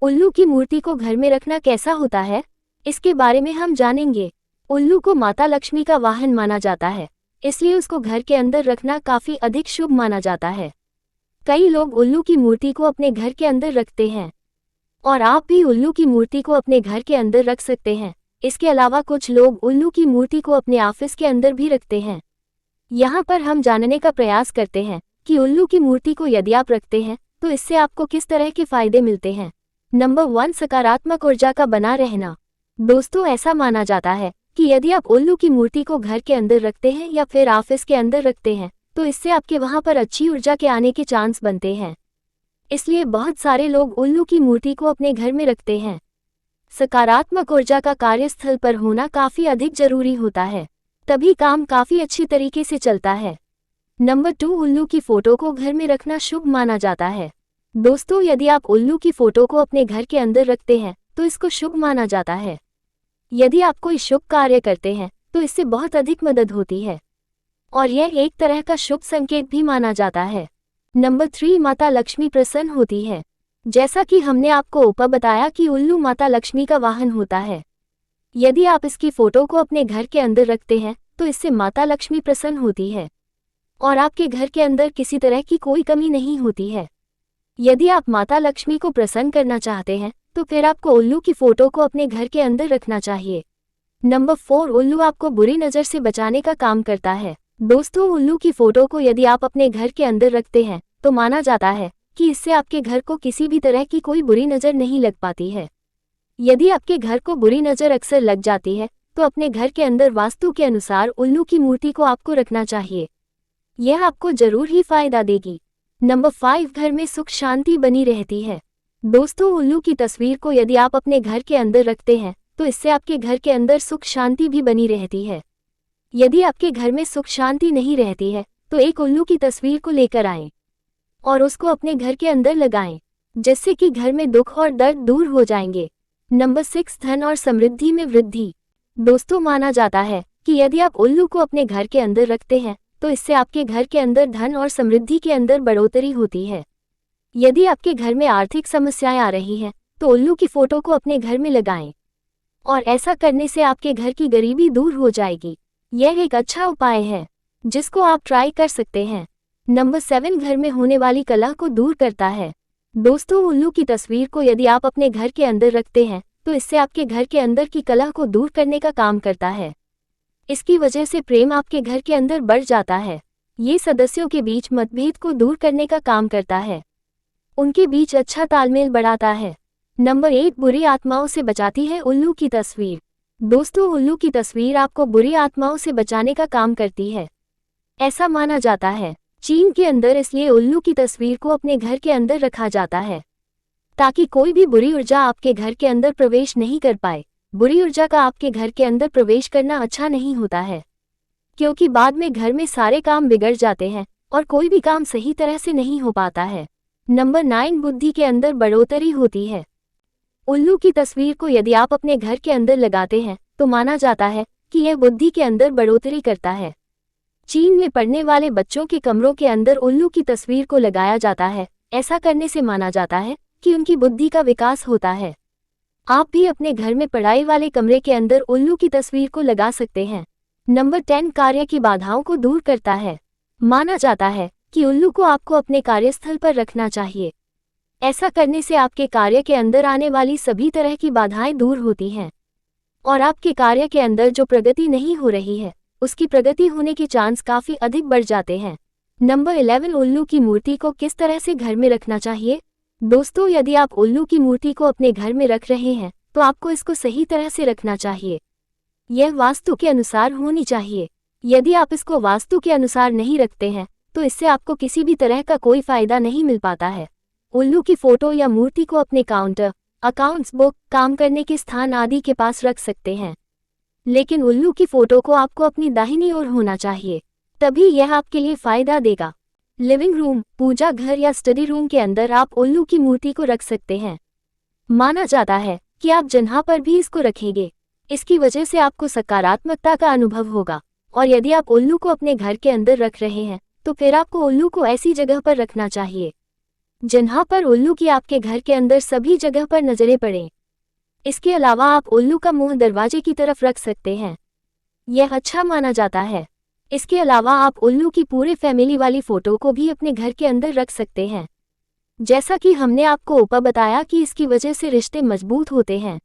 उल्लू की मूर्ति को घर में रखना कैसा होता है, इसके बारे में हम जानेंगे। उल्लू को माता लक्ष्मी का वाहन माना जाता है, इसलिए उसको घर के अंदर रखना काफी अधिक शुभ माना जाता है। कई लोग उल्लू की मूर्ति को अपने घर के अंदर रखते हैं और आप भी उल्लू की मूर्ति को अपने घर के अंदर रख सकते हैं। इसके अलावा कुछ लोग उल्लू की मूर्ति को अपने ऑफिस के अंदर भी रखते हैं। यहाँ पर हम जानने का प्रयास करते हैं कि उल्लू की मूर्ति को यदि आप रखते हैं तो इससे आपको किस तरह के फायदे मिलते हैं। नंबर 1, सकारात्मक ऊर्जा का बना रहना। दोस्तों, ऐसा माना जाता है कि यदि आप उल्लू की मूर्ति को घर के अंदर रखते हैं या फिर ऑफिस के अंदर रखते हैं तो इससे आपके वहां पर अच्छी ऊर्जा के आने के चांस बनते हैं। इसलिए बहुत सारे लोग उल्लू की मूर्ति को अपने घर में रखते हैं। सकारात्मक ऊर्जा का कार्यस्थल पर होना काफी अधिक जरूरी होता है, तभी काम काफी अच्छी तरीके से चलता है। नंबर 2, उल्लू की फोटो को घर में रखना शुभ माना जाता है। दोस्तों, यदि आप उल्लू की फोटो को अपने घर के अंदर रखते हैं तो इसको शुभ माना जाता है। यदि आप कोई शुभ कार्य करते हैं तो इससे बहुत अधिक मदद होती है और यह एक तरह का शुभ संकेत भी माना जाता है। नंबर 3, माता लक्ष्मी प्रसन्न होती है। जैसा कि हमने आपको ऊपर बताया कि उल्लू माता लक्ष्मी का वाहन होता है। यदि आप इसकी फोटो को अपने घर के अंदर रखते हैं तो इससे माता लक्ष्मी प्रसन्न होती है और आपके घर के अंदर किसी तरह की कोई कमी नहीं होती है। यदि आप माता लक्ष्मी को प्रसन्न करना चाहते हैं तो फिर आपको उल्लू की फोटो को अपने घर के अंदर रखना चाहिए। नंबर 4, उल्लू आपको बुरी नज़र से बचाने का काम करता है। दोस्तों, उल्लू की फोटो को यदि आप अपने घर के अंदर रखते हैं तो माना जाता है कि इससे आपके घर को किसी भी तरह की कोई बुरी नज़र नहीं लग पाती है। यदि आपके घर को बुरी नज़र अक्सर लग जाती है तो अपने घर के अंदर वास्तु के अनुसार उल्लू की मूर्ति को आपको रखना चाहिए। यह आपको जरूर ही फायदा देगी। नंबर 5, घर में सुख शांति बनी रहती है। दोस्तों, उल्लू की तस्वीर को यदि आप अपने घर के अंदर रखते हैं तो इससे आपके घर के अंदर सुख शांति भी बनी रहती है। यदि आपके घर में सुख शांति नहीं रहती है तो एक उल्लू की तस्वीर को लेकर आएं और उसको अपने घर के अंदर लगाएं, जिससे कि घर में दुख और दर्द दूर हो जाएंगे। नंबर 6, धन और समृद्धि में वृद्धि। दोस्तों, माना जाता है कि यदि आप उल्लू को अपने घर के अंदर रखते हैं तो इससे आपके घर के अंदर धन और समृद्धि के अंदर बढ़ोतरी होती है। यदि आपके घर में आर्थिक समस्याएं आ रही हैं तो उल्लू की फोटो को अपने घर में लगाएं और ऐसा करने से आपके घर की गरीबी दूर हो जाएगी। यह एक अच्छा उपाय है जिसको आप ट्राई कर सकते हैं। नंबर 7, घर में होने वाली कलह को दूर करता है। दोस्तों, उल्लू की तस्वीर को यदि आप अपने घर के अंदर रखते हैं तो इससे आपके घर के अंदर की कलह को दूर करने का काम करता है। इसकी वजह से प्रेम आपके घर के अंदर बढ़ जाता है। ये सदस्यों के बीच मतभेद को दूर करने का काम करता है, उनके बीच अच्छा तालमेल बढ़ाता है। नंबर 8, बुरी आत्माओं से बचाती है उल्लू की तस्वीर। दोस्तों, उल्लू की तस्वीर आपको बुरी आत्माओं से बचाने का काम करती है, ऐसा माना जाता है। चीन के अंदर इसलिए उल्लू की तस्वीर को अपने घर के अंदर रखा जाता है ताकि कोई भी बुरी ऊर्जा आपके घर के अंदर प्रवेश नहीं कर पाए। बुरी ऊर्जा का आपके घर के अंदर प्रवेश करना अच्छा नहीं होता है, क्योंकि बाद में घर में सारे काम बिगड़ जाते हैं और कोई भी काम सही तरह से नहीं हो पाता है। नंबर 9, बुद्धि के अंदर बढ़ोतरी होती है। उल्लू की तस्वीर को यदि आप अपने घर के अंदर लगाते हैं तो माना जाता है कि यह बुद्धि के अंदर बढ़ोतरी करता है। चीन में पढ़ने वाले बच्चों के कमरों के अंदर उल्लू की तस्वीर को लगाया जाता है। ऐसा करने से माना जाता है कि उनकी बुद्धि का विकास होता है। आप भी अपने घर में पढ़ाई वाले कमरे के अंदर उल्लू की तस्वीर को लगा सकते हैं। नंबर 10, कार्य की बाधाओं को दूर करता है। माना जाता है कि उल्लू को आपको अपने कार्यस्थल पर रखना चाहिए। ऐसा करने से आपके कार्य के अंदर आने वाली सभी तरह की बाधाएं दूर होती हैं और आपके कार्य के अंदर जो प्रगति नहीं हो रही है उसकी प्रगति होने के चांस काफी अधिक बढ़ जाते हैं। नंबर 11, उल्लू की मूर्ति को किस तरह से घर में रखना चाहिए। दोस्तों, यदि आप उल्लू की मूर्ति को अपने घर में रख रहे हैं तो आपको इसको सही तरह से रखना चाहिए। यह वास्तु के अनुसार होनी चाहिए। यदि आप इसको वास्तु के अनुसार नहीं रखते हैं तो इससे आपको किसी भी तरह का कोई फायदा नहीं मिल पाता है। उल्लू की फोटो या मूर्ति को अपने काउंटर, अकाउंट्स बुक, काम करने के स्थान आदि के पास रख सकते हैं, लेकिन उल्लू की फोटो को आपको अपनी दाहिनी ओर होना चाहिए, तभी यह आपके लिए फायदा देगा। लिविंग रूम, पूजा घर या स्टडी रूम के अंदर आप उल्लू की मूर्ति को रख सकते हैं। माना जाता है कि आप जहाँ पर भी इसको रखेंगे इसकी वजह से आपको सकारात्मकता का अनुभव होगा और यदि आप उल्लू को अपने घर के अंदर रख रहे हैं तो फिर आपको उल्लू को ऐसी जगह पर रखना चाहिए जहाँ पर उल्लू की आपके घर के अंदर सभी जगह पर नजरें पड़ें। इसके अलावा आप उल्लू का मुंह दरवाजे की तरफ रख सकते हैं, यह अच्छा माना जाता है। इसके अलावा आप उल्लू की पूरे फैमिली वाली फोटो को भी अपने घर के अंदर रख सकते हैं। जैसा कि हमने आपको ऊपर बताया कि इसकी वजह से रिश्ते मजबूत होते हैं।